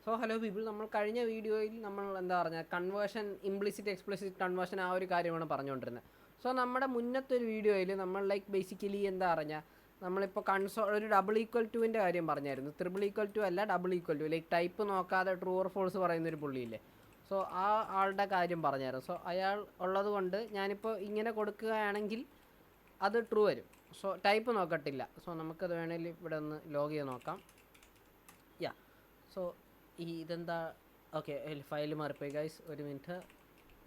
So hello people, നമ്മൾ കഴിഞ്ഞ വീഡിയോയിൽ നമ്മൾ എന്താ പറഞ്ഞാൽ കൺവേർഷൻ, ഇംപ്ലിസിറ്റ് എക്സ്പ്ലിസിറ്റ് കൺവേർഷൻ ആ ഒരു കാര്യമാണ് പറഞ്ഞുകൊണ്ടിരുന്നത്. സോ നമ്മുടെ മുന്നത്തെ ഒരു വീഡിയോയിൽ നമ്മൾ ബേസിക്കലി എന്താ പറഞ്ഞാൽ നമ്മളിപ്പോൾ ഒരു ഡബിൾ ഈക്വൽ ടുവിൻ്റെ കാര്യം പറഞ്ഞായിരുന്നു. ട്രിപ്പിൾ ഈക്വൽ ടു അല്ല, ഡബിൾ ഈക്വൽ ടു, ടൈപ്പ് നോക്കാതെ ട്രൂ ഓർ ഫോൾസ് പറയുന്നൊരു പുള്ളിയില്ലേ. സോ ആ ആളുടെ കാര്യം പറഞ്ഞായിരുന്നു. സോ അയാൾ ഉള്ളത് കൊണ്ട് ഞാനിപ്പോൾ ഇങ്ങനെ കൊടുക്കുകയാണെങ്കിൽ അത് ട്രൂ വരും. So type നോക്കട്ടില്ല. സോ നമുക്കത് വേണമെങ്കിൽ ഇവിടെ ഒന്ന് ലോഗ് ചെയ്ത് നോക്കാം. യാ, സോ ഇതെന്താ, ഓക്കെ, ഫയൽ മാറിപ്പോയി ഗൈസ്, ഒരു മിനിറ്റ്.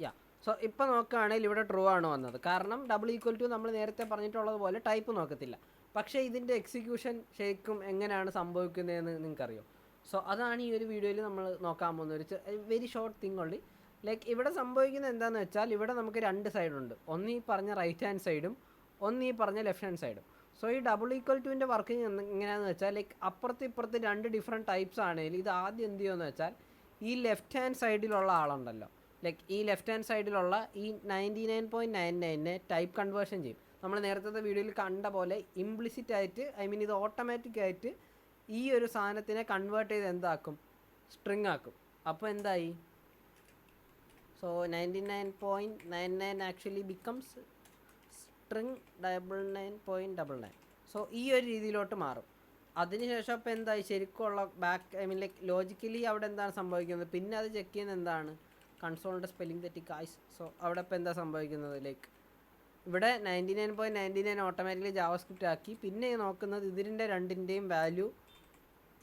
യാ, സോ ഇപ്പോൾ നോക്കുകയാണെങ്കിൽ ഇവിടെ ട്രൂ ആണ് വന്നത്. കാരണം ഡബിൾ ഈക്വൽ ടു നമ്മൾ നേരത്തെ പറഞ്ഞിട്ടുള്ളത് പോലെ ടൈപ്പ് നോക്കത്തില്ല. പക്ഷേ ഇതിൻ്റെ എക്സിക്യൂഷൻ ശരിക്കും എങ്ങനെയാണ് സംഭവിക്കുന്നതെന്ന് നിങ്ങൾക്കറിയോ? സോ അതാണ് ഈ ഒരു വീഡിയോയിൽ നമ്മൾ നോക്കാൻ പോകുന്ന ഒരു വെരി ഷോർട്ട് തിങ് ഉള്ളി. ഇവിടെ സംഭവിക്കുന്നത് എന്താണെന്ന് വെച്ചാൽ ഇവിടെ നമുക്ക് രണ്ട് സൈഡുണ്ട്. ഒന്ന് ഈ പറഞ്ഞ റൈറ്റ് ഹാൻഡ് സൈഡും ഒന്ന് ഈ പറഞ്ഞ ലെഫ്റ്റ് ഹാൻഡ് സൈഡും. സോ ഈ ഡബിൾ ഈക്വൽ ടുവിൻ്റെ വർക്കിംഗ് എങ്ങനെയാണെന്ന് വെച്ചാൽ അപ്പുറത്ത് ഇപ്പുറത്ത് രണ്ട് ഡിഫറെൻറ്റ് ടൈപ്സ് ആണെങ്കിൽ ഇത് ആദ്യം എന്ത് ചെയ്യുമെന്ന് വെച്ചാൽ ഈ ലെഫ്റ്റ് ഹാൻഡ് സൈഡിലുള്ള ആളുണ്ടല്ലോ, ഈ ലെഫ്റ്റ് ഹാൻഡ് സൈഡിലുള്ള ഈ 99.99 ടൈപ്പ് കൺവേർഷൻ ചെയ്യും. നമ്മൾ നേരത്തെ വീഡിയോയിൽ കണ്ട പോലെ ഇംപ്ലിസിറ്റ് ആയിട്ട്, ഇത് ഓട്ടോമാറ്റിക് ആയിട്ട് ഈ ഒരു സാധനത്തിനെ കൺവേർട്ട് ചെയ്ത് എന്താക്കും, സ്ട്രിങ് ആക്കും. അപ്പോൾ എന്തായി, so 99.99 actually becomes string 99.99. So ഈ ഒരു രീതിയിലോട്ട് മാറും. അതിനുശേഷം ഇപ്പോൾ എന്തായി, ശരിക്കുള്ള ലോജിക്കലി അവിടെ എന്താണ് സംഭവിക്കുന്നത്, പിന്നെ അത് ചെക്ക് ചെയ്യുന്നത് എന്താണ്, കൺസോളിൻ്റെ സ്പെല്ലിംഗ് തെറ്റിക്ക് ആയിസ്. സോ അവിടെ ഇപ്പോൾ എന്താ സംഭവിക്കുന്നത്, ഇവിടെ 99.99 ഓട്ടോമാറ്റിക്കലി ജാവാസ്ക്രിപ്റ്റ് ആക്കി. പിന്നെ നോക്കുന്നത് ഇതിൻ്റെ രണ്ടിൻ്റെയും വാല്യൂ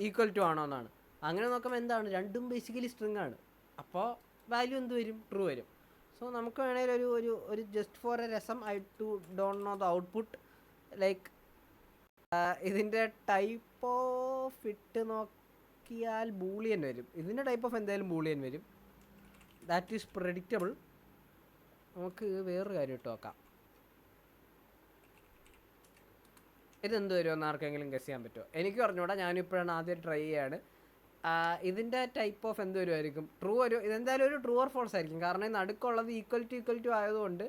ഈക്വൽ ടു ആണോ എന്നാണ്. അങ്ങനെ നോക്കുമ്പോൾ എന്താണ്, രണ്ടും ബേസിക്കലി സ്ട്രിങ് ആണ്. അപ്പോൾ വാല്യൂ എന്ത് വരും, ട്രൂ വരും. സോ നമുക്ക് വേണമെങ്കിൽ ഒരു ജസ്റ്റ് ഫോർ എ രസം, I don't know the output. ഇതിൻ്റെ ടൈപ്പ് ഓഫ് ഇട്ട് നോക്കിയാൽ ബൂളിയൻ വരും. ഇതിൻ്റെ ടൈപ്പ് ഓഫ് എന്തായാലും ബൂളിയൻ വരും. That is predictable. നമുക്ക് വേറൊരു കാര്യം ഇട്ട് നോക്കാം. ഇതെന്ത് വരുമെന്ന് ആർക്കെങ്കിലും ഗസ് ചെയ്യാൻ പറ്റുമോ? എനിക്ക് പറഞ്ഞുകൂടാ, ഞാനിപ്പോഴാണ് ആദ്യം ട്രൈ ചെയ്യാണ്. ഇതിൻ്റെ ടൈപ്പ് ഓഫ് എന്ത് വരുമായിരിക്കും, ട്രൂ വരും. ഇതെന്തായാലും ഒരു ട്രൂ ഓർ ഫോൾസ് ആയിരിക്കും. കാരണം ഈ നടുക്കുള്ളത് ഈക്വൽ ടു ആയതുകൊണ്ട്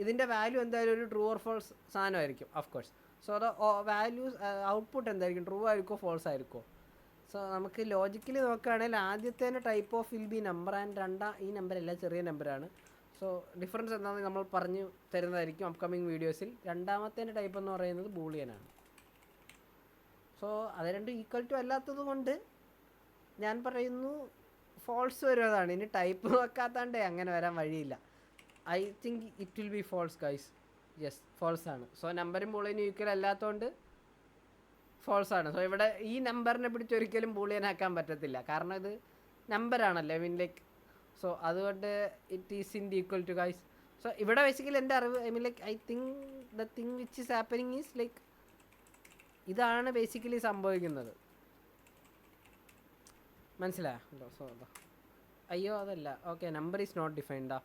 ഇതിൻ്റെ വാല്യൂ എന്തായാലും ഒരു ട്രൂ ഓർ ഫോൾസ് സാധനമായിരിക്കും, of course. So the values output എന്തായിരിക്കും, ട്രൂ ആയിരിക്കുമോ ഫോൾസ് ആയിരിക്കുമോ? സോ നമുക്ക് ലോജിക്കലി നോക്കുകയാണെങ്കിൽ ആദ്യത്തേൻ്റെ type of will be number and ഈ നമ്പറല്ല, ചെറിയ നമ്പറാണ്. സോ ഡിഫറൻസ് എന്താണെന്ന് നമ്മൾ പറഞ്ഞു തരുന്നതായിരിക്കും അപ്കമിങ് വീഡിയോസിൽ. രണ്ടാമത്തേൻ്റെ ടൈപ്പ് എന്ന് പറയുന്നത് ബൂളിയനാണ്. സോ അത് രണ്ടും ഈക്വൽ ടു അല്ലാത്തത് കൊണ്ട് ഞാൻ പറയുന്നു ഫോൾസ് വരുന്നതാണ്. ഇനി ടൈപ്പ് നോക്കാത്തണ്ടേ അങ്ങനെ വരാൻ വഴിയില്ല. I think it will be false guys. Yes, false ആണ്. സോ നമ്പറും ബൂളിയനും ഈക്വൽ അല്ലാത്തതുകൊണ്ട് ഫോൾസ് ആണ്. സോ ഇവിടെ ഈ നമ്പറിനെ പിടിച്ച് ഒരിക്കലും ബൂളിയൻ ആക്കാൻ പറ്റത്തില്ല. കാരണം ഇത് നമ്പറാണല്ലോ, സോ അതുകൊണ്ട് it is in equal to guys. So ഇവിടെ ബേസിക്കലി എൻ്റെ അറിവ്, I think the thing which is happening is ഇതാണ് ബേസിക്കലി സംഭവിക്കുന്നത്. മനസ്സിലായോ? സോ അയ്യോ അതല്ല, ഓക്കെ, നമ്പർ ഈസ് നോട്ട് ഡിഫൈൻഡാ.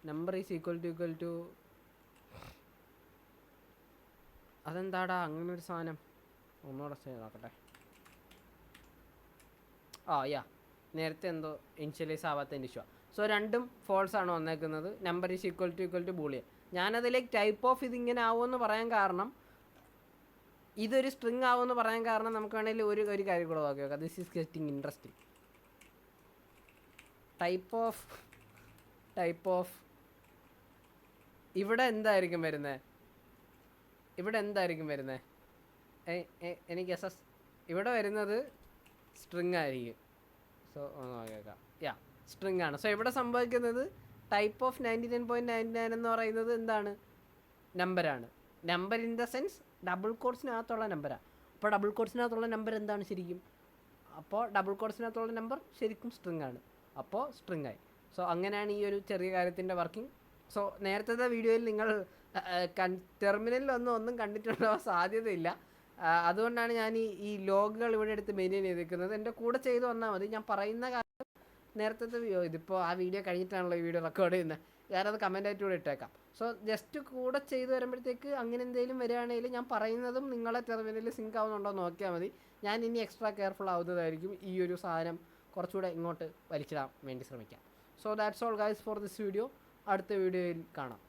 നമ്പർ ഈസ് ഈക്വൽ ടു അതെന്താടാ അങ്ങനൊരു സാധനം? ഒന്നുകൂടെ ചെയ്ത് നോക്കട്ടെ. യാ, നേരത്തെ എന്തോ ഇനിഷ്യലൈസ് ആവാത്തതിൻ്റെ ഇഷ്യൂ. സോ രണ്ടും ഫോൾസ് ആണ് വന്നേക്കുന്നത്. Number is equal to boolean. ഞാനത് ടൈപ്പ് ഓഫ് ഇതിങ്ങനെ ആവുമെന്ന് പറയാൻ കാരണം, ഇതൊരു സ്ട്രിങ് ആവുമെന്ന് പറയാൻ കാരണം നമുക്ക് വേണമെങ്കിൽ ഒരു കാര്യം കൂടെ നോക്കി നോക്കാം. This is getting interesting. Type of ഇവിടെ എന്തായിരിക്കും വരുന്നത്, എനിക്ക് എസ് ഇവിടെ വരുന്നത് സ്ട്രിങ് ആയിരിക്കും. സോ ഒന്ന് നോക്കിയേക്കാം. യാ, സ്ട്രിങ് ആണ്. സോ ഇവിടെ സംഭവിക്കുന്നത് ടൈപ്പ് ഓഫ് 99.99 എന്ന് പറയുന്നത് എന്താണ്, നമ്പറാണ്. Number in the sense double കോഡ്സിനകത്തുള്ള നമ്പറാണ്. അപ്പോൾ ഡബിൾ കോഡ്സിനകത്തുള്ള നമ്പർ എന്താണ് ശരിക്കും, അപ്പോൾ ഡബിൾ കോഡ്സിനകത്തുള്ള നമ്പർ ശരിക്കും സ്ട്രിങ് ആണ്. അപ്പോൾ സ്ട്രിങ് ആയി. സോ അങ്ങനെയാണ് ഈ ഒരു ചെറിയ കാര്യത്തിൻ്റെ വർക്കിംഗ്. സോ നേരത്തെ വീഡിയോയിൽ നിങ്ങൾ ടെർമിനലിലൊന്നും കണ്ടിട്ടുണ്ടാവാൻ സാധ്യതയില്ല. അതുകൊണ്ടാണ് ഞാൻ ഈ ലോഗുകൾ ഇവിടെ എടുത്ത് മെയിൻറ്റെയിൻ ചെയ്തിരിക്കുന്നത്. എൻ്റെ കൂടെ ചെയ്ത് വന്നാൽ മതി. ഞാൻ പറയുന്ന കാര്യം നേരത്തെ ഇതിപ്പോൾ ആ വീഡിയോ കഴിഞ്ഞിട്ടാണല്ലോ ഈ വീഡിയോ റെക്കോർഡ് ചെയ്യുന്നത്. ഞാനത് കമൻറ്റായിട്ട് കൂടെ ഇട്ടേക്കാം. സോ ജസ്റ്റ് കൂടെ ചെയ്ത് വരുമ്പോഴത്തേക്ക് അങ്ങനെ എന്തെങ്കിലും വരികയാണെങ്കിൽ ഞാൻ പറയുന്നതും നിങ്ങളെ ടെർമിനലിൽ സിങ്ക് ആവുന്നുണ്ടോ എന്ന് നോക്കിയാൽ മതി. ഞാൻ ഇനി എക്സ്ട്രാ കെയർഫുൾ ആവുന്നതായിരിക്കും. ഈ ഒരു സാധനം കുറച്ചുകൂടെ ഇങ്ങോട്ട് വലിച്ചിടാൻ വേണ്ടി ശ്രമിക്കാം. So that's all guys for this video. അടുത്ത വീഡിയോയിൽ കാണാം.